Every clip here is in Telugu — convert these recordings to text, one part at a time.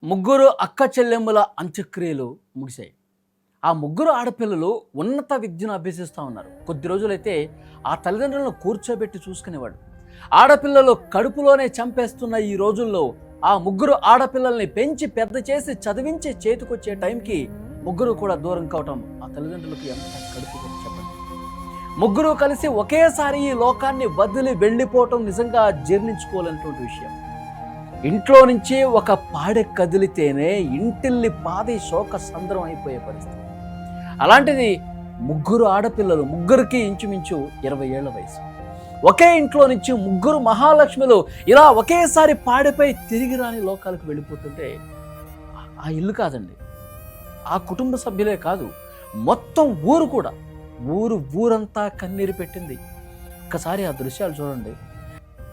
ముగ్గురు అక్క చెల్లెమ్మల అంత్యక్రియలు ముగిశాయి. ఆ ముగ్గురు ఆడపిల్లలు ఉన్నత విద్యను అభ్యసిస్తూ ఉన్నారు. కొద్ది రోజులైతే ఆ తల్లిదండ్రులను కూర్చోబెట్టి చూసుకునేవాడు. ఆడపిల్లలు కడుపులోనే చంపేస్తున్న ఈ రోజుల్లో ఆ ముగ్గురు ఆడపిల్లల్ని పెంచి పెద్ద చేసి చదివించి చేతికొచ్చే టైంకి ముగ్గురు కూడా దూరం కావటం ఆ తల్లిదండ్రులకు ఎంత కడుపు చెప్పండి. ముగ్గురు కలిసి ఒకేసారి ఈ లోకాన్ని వదిలి వెళ్ళిపోవటం నిజంగా జీర్ణించుకోలేనటువంటి విషయం. ఇంట్లో నుంచి ఒక పాడె కదిలితేనే ఇంటిల్లి పాది శోక సంద్రం అయిపోయే పరిస్థితి. అలాంటిది ముగ్గురు ఆడపిల్లలు, ముగ్గురికి ఇంచుమించు 20 ఏళ్ల వయసు. ఒకే ఇంట్లో నుంచి ముగ్గురు మహాలక్ష్మిలు ఇలా ఒకేసారి పాడెపై తిరిగి రాని లోకాలకు వెళ్ళిపోతుంటే ఆ ఇల్లు కాదండి, ఆ కుటుంబ సభ్యులే కాదు, మొత్తం ఊరు కూడా, ఊరంతా కన్నీరు పెట్టింది. ఒక్కసారి ఆ దృశ్యాలు చూడండి.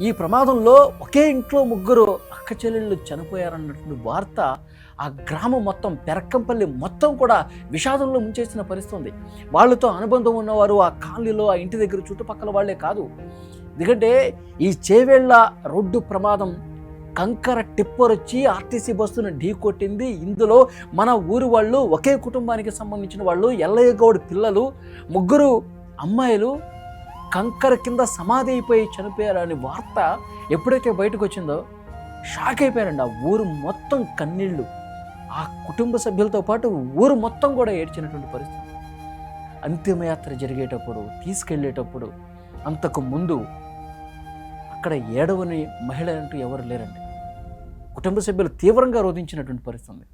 ఈ ప్రమాదంలో ఒకే ఇంట్లో ముగ్గురు అక్క చెల్లెళ్ళు చనిపోయారన్నటువంటి వార్త ఆ గ్రామం మొత్తం, పెరక్కంపల్లి మొత్తం కూడా విషాదంలో ముంచేసిన పరిస్థితి ఉంది. వాళ్ళతో అనుబంధం ఉన్నవారు ఆ కాలనీలో, ఆ ఇంటి దగ్గర చుట్టుపక్కల వాళ్లే కాదు. ఎందుకంటే ఈ చేవేళ్ల రోడ్డు ప్రమాదం, కంకర టిప్పర్ వచ్చి ఆర్టీసీ బస్సును ఢీ కొట్టింది. ఇందులో మన ఊరు వాళ్ళు, ఒకే కుటుంబానికి సంబంధించిన వాళ్ళు, ఎల్లయ్య గౌడ్ పిల్లలు, ముగ్గురు అమ్మాయిలు కంకర కింద సమాధి అయిపోయి చనిపోయారని వార్త ఎప్పుడైతే బయటకు వచ్చిందో షాక్ అయిపోయారండి. ఆ ఊరు మొత్తం కన్నీళ్లు, ఆ కుటుంబ సభ్యులతో పాటు ఊరు మొత్తం కూడా ఏడ్చినటువంటి పరిస్థితి. అంతిమయాత్ర జరిగేటప్పుడు, తీసుకెళ్లేటప్పుడు అంతకు ముందు అక్కడ ఏడవని మహిళ అంటూ ఎవరు లేరండి. కుటుంబ సభ్యులు తీవ్రంగా రోధించినటువంటి పరిస్థితి.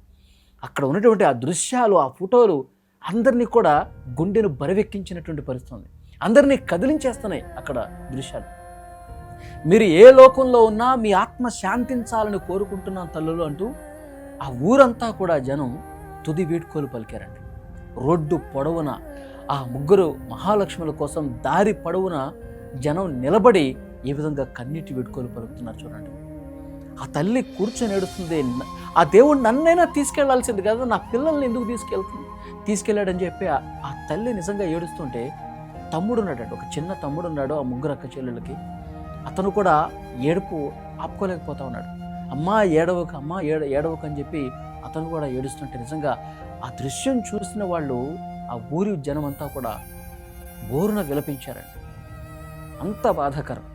అక్కడ ఉన్నటువంటి ఆ దృశ్యాలు, ఆ ఫోటోలు అందరినీ కూడా గుండెను బరివెక్కించినటువంటి పరిస్థితి. అందరినీ కదిలించేస్తున్నాయి అక్కడ దృశ్యాలు. మీరు ఏ లోకంలో ఉన్నా మీ ఆత్మ శాంతించాలని కోరుకుంటున్నాను తల్లులు అంటూ ఆ ఊరంతా కూడా జనం తుది వీడ్కోలు పలికారండి. రోడ్డు పొడవున ఆ ముగ్గురు మహాలక్ష్ముల కోసం దారి పొడవున జనం నిలబడి ఏ విధంగా కన్నీటి వీడ్కోలు పలుకుతున్నారు చూడండి. ఆ తల్లి కూర్చొని ఏడుస్తుంది. ఆ దేవుడు నన్నైనా తీసుకెళ్లాల్సింది కదా, నా పిల్లల్ని ఎందుకు తీసుకెళ్ళాడని చెప్పి ఆ తల్లి నిజంగా ఏడుస్తుంటే, తమ్ముడు ఉన్నాడు, ఒక చిన్న తమ్ముడు ఉన్నాడు ఆ ముగ్గురు అక్క చెల్లెళ్ళకి. అతను కూడా ఏడుపు ఆపుకోలేకపోతా ఉన్నాడు. అమ్మా ఏడవకు, అమ్మా ఏడవకు అని చెప్పి అతను కూడా ఏడుస్తుంటే నిజంగా ఆ దృశ్యం చూసిన వాళ్ళు, ఆ ఊరి జనం అంతా కూడా బోరున విలపించారండి. అంత బాధాకరం.